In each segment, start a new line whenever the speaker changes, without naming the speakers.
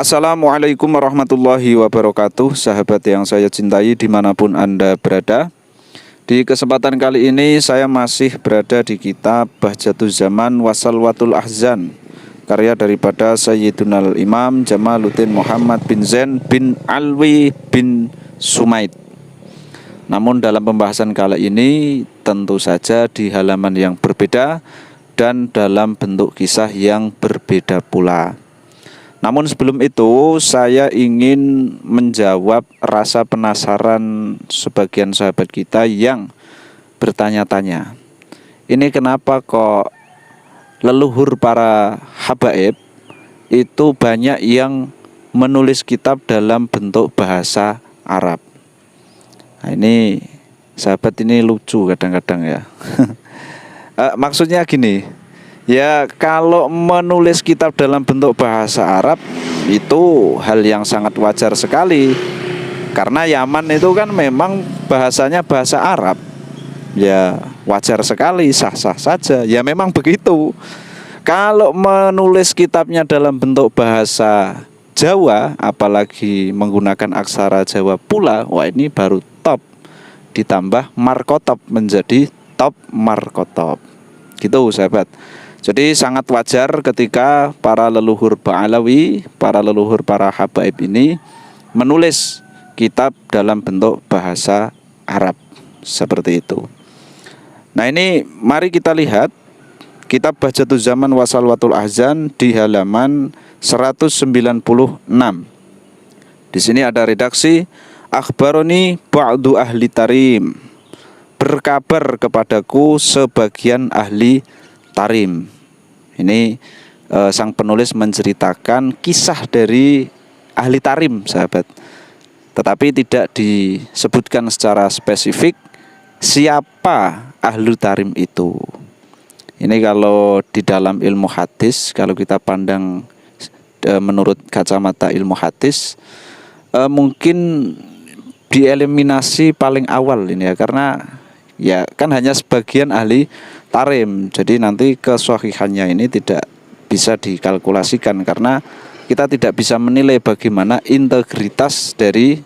Assalamualaikum warahmatullahi wabarakatuh. Sahabat yang saya cintai dimanapun Anda berada. Di kesempatan kali ini saya masih berada di kitab Bahjatuz Zaman wa Salwatul Ahzan, karya daripada Sayyidunal Imam Jamaluddin Muhammad bin Zain bin Alwi bin Sumaid. Namun dalam pembahasan kali ini tentu saja di halaman yang berbeda dan dalam bentuk kisah yang berbeda pula. Namun sebelum itu saya ingin menjawab rasa penasaran sebagian sahabat kita yang bertanya-tanya, ini kenapa kok leluhur para habaib itu banyak yang menulis kitab dalam bentuk bahasa Arab. Nah, ini sahabat ini lucu kadang-kadang ya. Maksudnya gini, ya kalau menulis kitab dalam bentuk bahasa Arab itu hal yang sangat wajar sekali. Karena Yaman itu kan memang bahasanya bahasa Arab. Ya wajar sekali, sah-sah saja. Ya memang begitu. Kalau menulis kitabnya dalam bentuk bahasa Jawa, apalagi menggunakan aksara Jawa pula, wah ini baru top. Ditambah markotop menjadi top markotop. Gitu sahabat. Jadi sangat wajar ketika para leluhur Ba'alawi, para leluhur para habaib ini menulis kitab dalam bentuk bahasa Arab seperti itu. Nah ini mari kita lihat kitab Bahjatuz Zaman wa Salwatul Ahzan di halaman 196. Di sini ada redaksi akhbaroni ba'du ahli tarim, berkabar kepadaku sebagian ahli tarim. Ini sang penulis menceritakan kisah dari ahli tarim sahabat, tetapi tidak disebutkan secara spesifik siapa ahli tarim itu. Ini kalau di dalam ilmu hadis, kalau kita pandang menurut kacamata ilmu hadis, mungkin dieliminasi paling awal ini ya, karena ya kan hanya sebagian ahli tarim. Jadi nanti kesahihannya ini tidak bisa dikalkulasikan karena kita tidak bisa menilai bagaimana integritas dari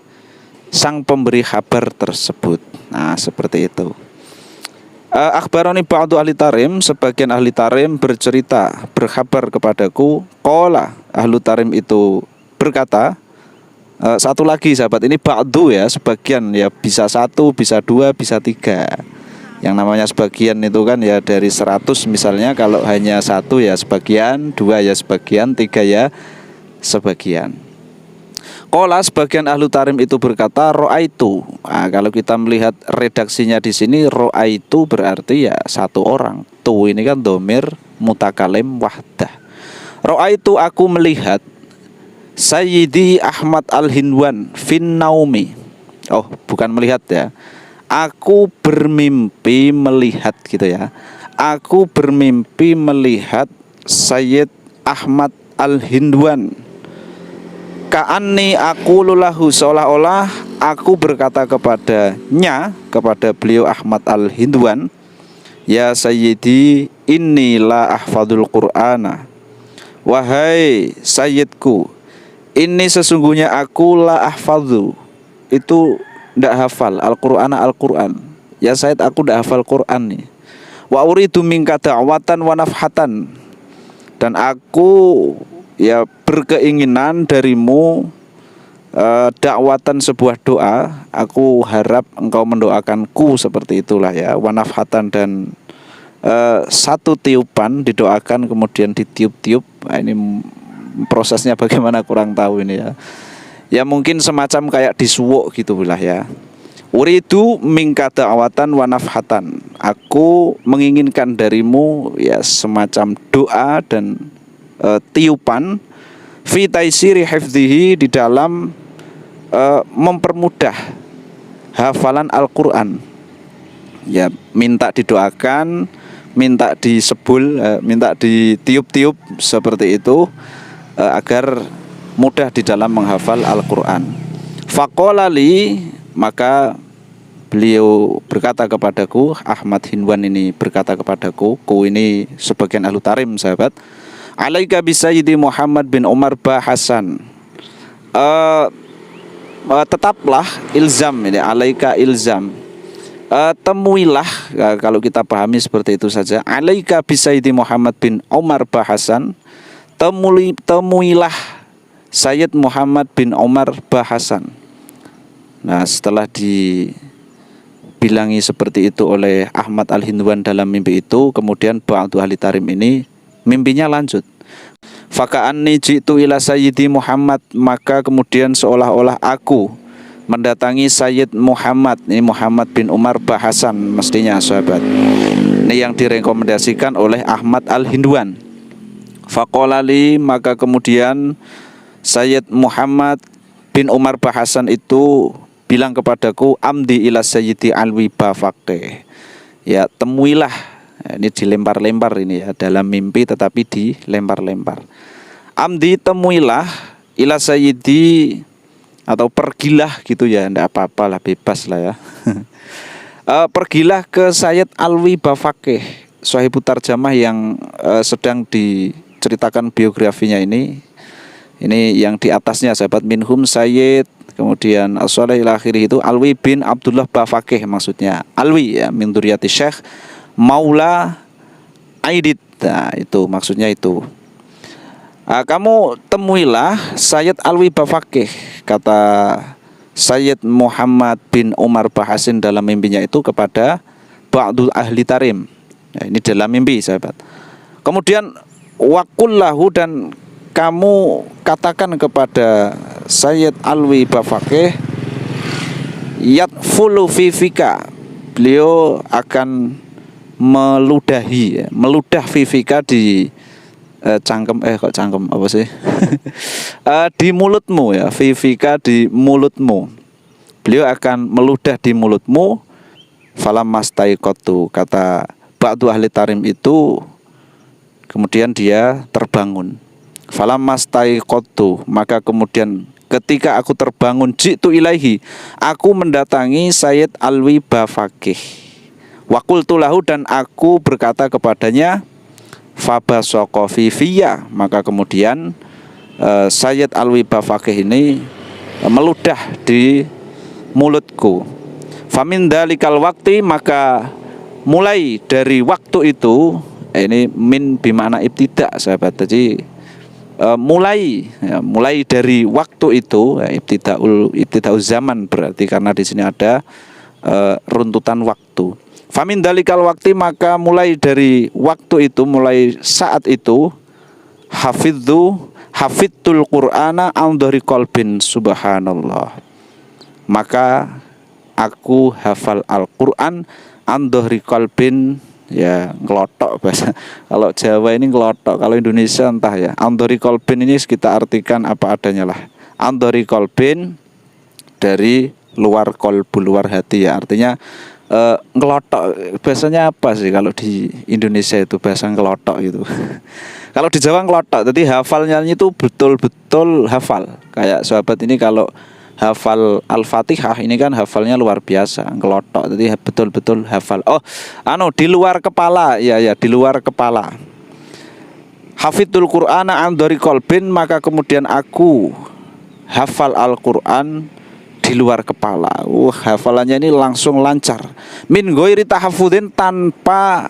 sang pemberi kabar tersebut. Nah, seperti itu. Akhbaroni ba'du ahli tarim, sebagian ahli tarim bercerita, berkabar kepadaku. Qala, ahlu tarim itu berkata. Satu lagi sahabat, ini ba'du ya, sebagian ya, bisa satu, bisa dua, bisa tiga. Yang namanya sebagian itu kan ya dari 100 misalnya, kalau hanya satu ya sebagian, dua ya sebagian, tiga ya sebagian. Qala, sebagian ahlu tarim itu berkata ro'aitu. Nah, kalau kita melihat redaksinya di sini, ro'aitu berarti ya satu orang. Tu ini kan domir mutakalim wahdah. Ro'aitu, aku melihat Sayyidi Ahmad Al-Hinwan fin naumi. Oh, bukan melihat ya. Aku bermimpi melihat gitu ya. Aku bermimpi melihat Sayyid Ahmad Al-Hinwan. Ka'anni aku lulahu, seolah-olah aku berkata kepadanya, kepada beliau Ahmad Al-Hinwan, ya Sayyidi inni la ahfadul Qur'ana. Wahai Sayyidku, ini sesungguhnya aku la ahfadhu, itu tidak hafal Al-Quran. Ya Said, aku tidak hafal Quran nih. Wa uridu minka da'watan wa nafhatan, dan aku ya berkeinginan darimu dakwatan, sebuah doa. Aku harap engkau mendoakanku, seperti itulah ya. Wa nafhatan, dan satu tiupan, didoakan kemudian ditiup-tiup. Nah, ini prosesnya bagaimana kurang tahu ini ya. Ya mungkin semacam kayak disuwuk gitu lah ya. Uridu minka da'watan wa nafhatan, aku menginginkan darimu ya semacam doa dan tiupan, fi taisiri hifdhihi, di dalam mempermudah hafalan Al-Quran. Ya minta didoakan, minta disebul, minta ditiup-tiup seperti itu, agar mudah di dalam menghafal Al-Quran. Faqala li, maka beliau berkata kepadaku, Ahmad Hinwan ini berkata kepadaku, ku ini sebagian ahlu tarim sahabat, alaika bisayyidi Muhammad bin Umar Bahasan, eh, tetaplah ilzam ini, alaika ilzam. Temuilah, kalau kita pahami seperti itu saja, alaika bisayyidi Muhammad bin Umar bahasan, temuilah Sayyid Muhammad bin Umar bahasan. Nah, setelah dibilangi seperti itu oleh Ahmad Al-Hindwan dalam mimpi itu, kemudian ba'du ahli tarim ini mimpinya lanjut. Faka'anni ji'tu ila Sayyidi Muhammad, maka kemudian seolah-olah aku mendatangi Sayyid Muhammad, ini Muhammad bin Umar bahasan mestinya sahabat. Ini yang direkomendasikan oleh Ahmad Al-Hindwan. Faqolali, maka kemudian Sayyid Muhammad bin Umar bahasan itu bilang kepadaku, amdi ila Sayyidi Alwi Bafaqih. Ya, temuilah. Ini dilempar-lempar ini ya, dalam mimpi tetapi dilempar-lempar. Amdi, temuilah ila Sayyidi, atau pergilah gitu ya, enggak apa-apa lah, bebas lah ya. Pergilah ke Sayyid Alwi Bafaqih, Shahibut Tarjamah yang sedang diceritakan biografinya ini. Ini yang di atasnya sahabat, minhum Sayyid, kemudian as-salih ila akhirih itu Alwi bin Abdullah Bafaqih, maksudnya Alwi ya, min dzurriyyati Syekh Maula Aidit. Nah, itu maksudnya itu. Kamu temuilah Sayyid Alwi Bafaqih, kata Sayyid Muhammad bin Umar bahasin dalam mimpinya itu kepada ba'du ahli tarim. Nah, ini dalam mimpi sahabat. Kemudian waqullahu, dan kamu katakan kepada Sayyid Alwi Bafaqih, yatfulu fifika, beliau akan meludahi ya, meludah fifika di cangkem, kok cangkem apa sih? Di mulutmu ya, fifika di mulutmu. Beliau akan meludah di mulutmu. Falam mastaiqatu, kata ba'du ahli tarim itu, kemudian dia terbangun. Falam mastaiqatu, maka kemudian ketika aku terbangun, jitu ilaihi, aku mendatangi Sayyid Alwi Bafaqih. Waqultu lahu, dan aku berkata kepadanya, fabasaqa fi fiyya, maka kemudian Sayyid Alwi Bafaqih ini meludah di mulutku. Famin dalikal waktu, maka mulai dari waktu itu, ini min bimana ibtidak sahabat. Jadi mulai dari waktu itu, ibtidaul zaman berarti, karena di sini ada runtutan waktu. Famin dalikal waktu, maka mulai dari waktu itu, mulai saat itu, hafidtul Qur'ana an dhahri qalbin, subhanallah, maka aku hafal Al-Qur'an an dhahri qalbin, ya ngelotok bahasa. Kalau Jawa ini ngelotok, kalau Indonesia entah ya. Andori kolbin ini kita artikan apa adanya lah. Andori kolbin dari luar kolbu, luar hati ya. Artinya ngelotok, bahasanya apa sih kalau di Indonesia itu bahasa ngelotok gitu. Kalau di Jawa ngelotok, jadi hafalnya itu betul-betul hafal. Kayak sahabat ini kalau hafal Al-Fatihah ini kan hafalnya luar biasa, ngelotok, jadi betul-betul hafal. Oh, di luar kepala, ya di luar kepala. Hafidul Qur'ana an dhahri qalbin, maka kemudian aku hafal Al-Qur'an di luar kepala. Hafalannya ini langsung lancar. Min ghairi tahaffudin, tanpa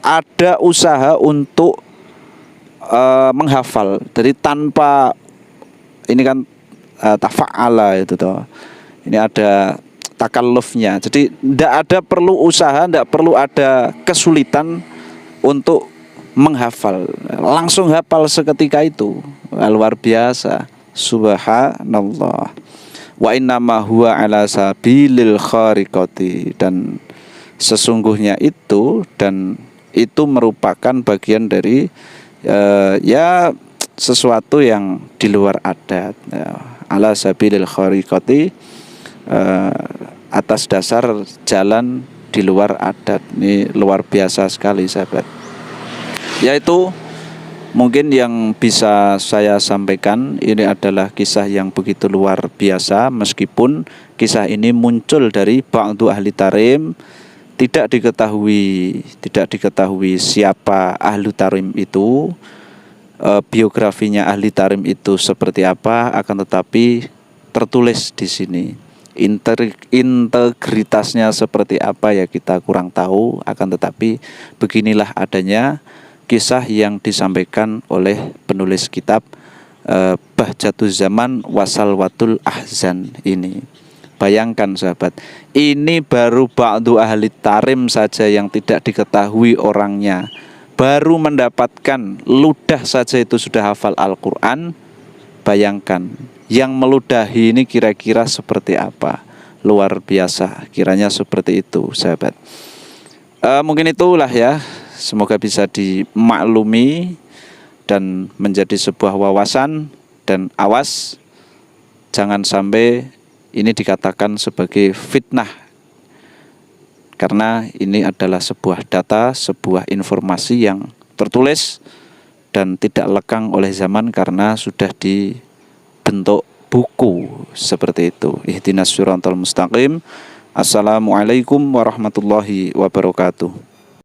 ada usaha untuk menghafal. Jadi tanpa, ini kan tafa'ala itu toh. Ini ada takallufnya. Jadi tidak ada perlu usaha, tidak perlu ada kesulitan untuk menghafal. Langsung hafal seketika itu. Luar biasa. Subhanallah. Wa innama huwa ala sabilil khariqati, dan sesungguhnya itu, dan itu merupakan bagian dari ya sesuatu yang di luar adat ya. Ala sabilil khariqati, atas dasar jalan di luar adat. Ini luar biasa sekali sahabat. Yaitu mungkin yang bisa saya sampaikan, ini adalah kisah yang begitu luar biasa. Meskipun kisah ini muncul dari ba'du ahli tarim, tidak diketahui siapa ahli tarim itu. biografinya ahli tarim itu seperti apa, akan tetapi tertulis di sini. Integritasnya seperti apa ya kita kurang tahu, akan tetapi beginilah adanya kisah yang disampaikan oleh penulis kitab Bahjatuz Zaman Wasalwatul Ahzan ini. Bayangkan sahabat, ini baru ba'du ahli tarim saja yang tidak diketahui orangnya, baru mendapatkan ludah saja itu sudah hafal Al-Quran. Bayangkan yang meludahi ini kira-kira seperti apa. Luar biasa, kiranya seperti itu sahabat. Mungkin itulah ya, semoga bisa dimaklumi dan menjadi sebuah wawasan. Dan awas, jangan sampai ini dikatakan sebagai fitnah, karena ini adalah sebuah data, sebuah informasi yang tertulis dan tidak lekang oleh zaman karena sudah dibentuk buku seperti itu. Ihdinas siratal mustaqim. Assalamualaikum warahmatullahi wabarakatuh.